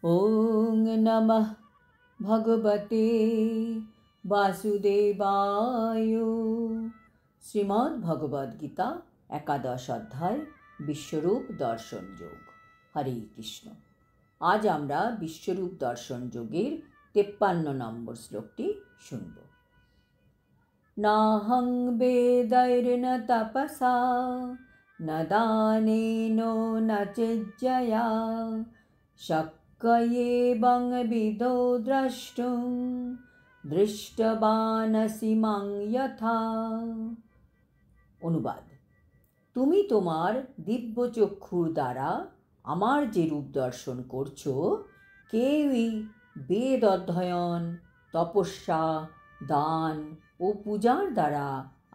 ওং নমঃ ভগবতে বাসুদেবায়। শ্রীমদ্ ভগবদ গীতা একাদশ অধ্যায় বিশ্বরূপ দর্শন যোগ। হরে কৃষ্ণ। আজ আমরা বিশ্বরূপ দর্শন যোগের 53 নম্বর শ্লোকটি শুনব। নাহং বেदैर्न তপসা ন দানেন ন চেজ্জয়া শক্যেবং বিদো দ্রষ্টুং দৃষ্টবানসি মাং যথা। অনুবাদ: তুমি তোমার দিব্য চক্ষুর দ্বারা আমার যে রূপ দর্শন করছো, কেউই বেদ অধ্যয়ন, তপস্যা, দান ও পূজার দ্বারা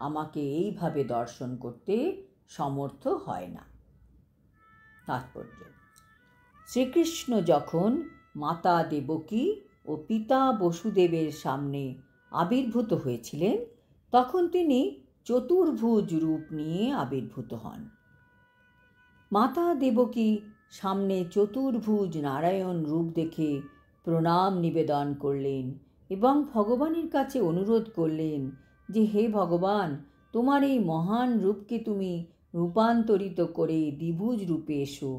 আমাকে এইভাবে দর্শন করতে সমর্থ হয় না। তাৎপর্য: শ্রীকৃষ্ণ যখন মাতা দেবকী ও পিতা বসুদেবের সামনে আবির্ভূত হয়েছিলেন, তখন তিনি চতুর্ভুজ রূপ নিয়ে আবির্ভূত হন। মাতা দেবকী সামনে চতুর্ভুজ নারায়ণ রূপ দেখে প্রণাম নিবেদন করলেন এবং ভগবানের কাছে অনুরোধ করলেন যে, হে ভগবান, তোমার এই মহান রূপকে তুমি রূপান্তরিত করে দ্বিভুজ রূপে এসো,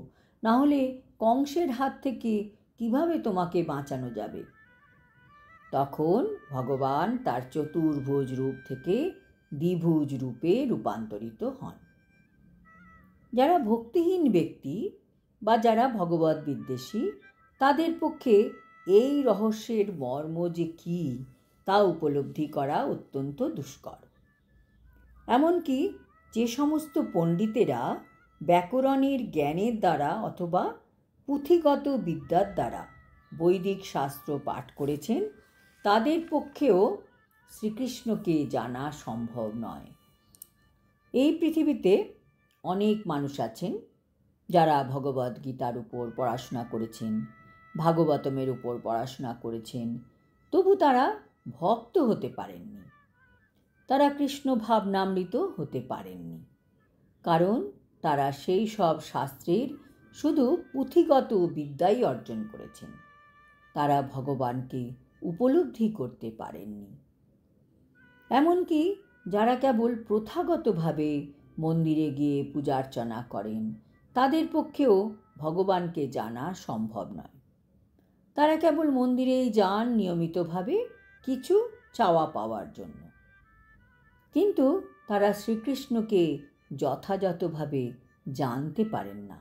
না হলে কংসের হাত থেকে কিভাবে তোমাকে বাঁচানো যাবে। তখন ভগবান তার চতুর্ভুজ রূপ থেকে দ্বিভুজ রূপে রূপান্তরিত হন। যারা ভক্তিহীন ব্যক্তি বা যারা ভগবদ বিদ্বেষী, তাদের পক্ষে এই রহস্যের মর্ম যে কী তা উপলব্ধি করা অত্যন্ত দুষ্কর। এমনকি যে সমস্ত পণ্ডিতেরা ব্যাকরণের জ্ঞানের দ্বারা অথবা পুঁথিগত বিদ্যার দ্বারা বৈদিক শাস্ত্র পাঠ করেছেন, তাদের পক্ষেও শ্রীকৃষ্ণকে জানা সম্ভব নয়। এই পৃথিবীতে অনেক মানুষ আছেন যারা ভগবদ গীতার উপর পড়াশোনা করেছেন, ভাগবতমের উপর পড়াশোনা করেছেন, তবু তারা ভক্ত হতে পারেননি, তারা কৃষ্ণ ভাবনামৃত হতে পারেননি, কারণ তারা সেই সব শাস্ত্রের শুধু পুঁথিগত বিদ্যাই অর্জন করেছেন। তারা ভগবানকে উপলব্ধি করতে পারেননি। এমনকি যারা কেবল প্রথাগতভাবে মন্দিরে গিয়ে পূজার্চনা করেন, তাদের পক্ষেও ভগবানকে জানা সম্ভব নয়। তারা কেবল মন্দিরেই যান নিয়মিতভাবে কিছু চাওয়া পাওয়ার জন্য, কিন্তু তারা শ্রীকৃষ্ণকে যথাযথভাবে জানতে পারেন না।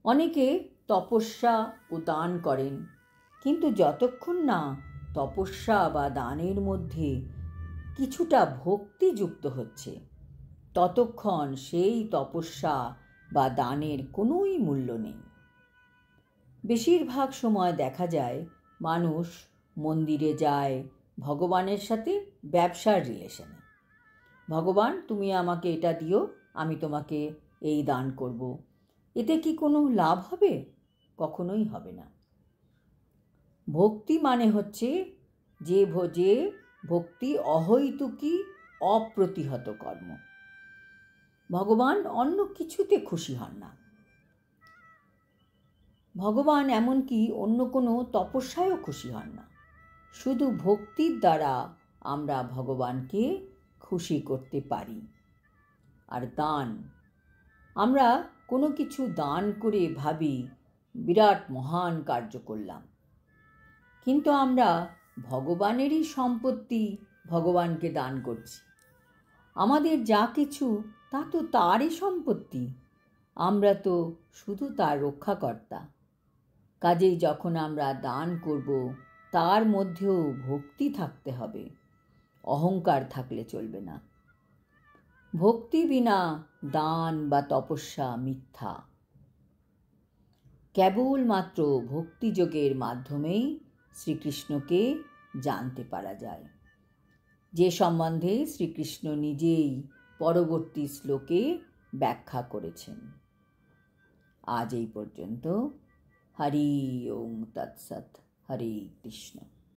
অনেকে তপস্যা ও দান করেন, কিন্তু যতক্ষণ না তপস্যা বা দানের মধ্যে কিছুটা ভক্তি যুক্ত হচ্ছে, ততক্ষণ সেই তপস্যা বা দানের কোনোই মূল্য নেই। বেশিরভাগ সময় দেখা যায় মানুষ মন্দিরে যায় ভগবানের সাথে ব্যবসার রিলেশনে। ভগবান, তুমি আমাকে এটা দিও, আমি তোমাকে এই দান করব। এতে কি কোনো লাভ হবে? কখনোই হবে না। ভক্তি মানে হচ্ছে যে ভক্তি অহৈতুকী অপ্রতিহত কর্ম। ভগবান অন্য কিছুতে খুশি হন না। ভগবান এমনকি অন্য কোনো তপস্যায়ও খুশি হন না। শুধু ভক্তির দ্বারা আমরা ভগবানকে খুশি করতে পারি। আর দান, আমরা কোনো কিছু দান করে ভাবি বিরাট মহান কার্য করলাম, কিন্তু আমরা ভগবানেরই সম্পত্তি ভগবানকে দান করছি। আমাদের যা কিছু তা তো তারই সম্পত্তি, আমরা তো শুধু তার রক্ষাকর্তা। কাজেই যখন আমরা দান করব, তার মধ্যেও ভক্তি থাকতে হবে, অহংকার থাকলে চলবে না। ভক্তি বিনা দান বা তপস্যা মিথ্যা। কেবলমাত্র ভক্তিযোগের মাধ্যমেই শ্রীকৃষ্ণকে জানতে পারা যায়, যে সম্বন্ধে শ্রীকৃষ্ণ নিজেই পরবর্তী শ্লোকে ব্যাখ্যা করেছেন। আজ এই পর্যন্ত। হরি ওং তৎসৎ। হরে কৃষ্ণ।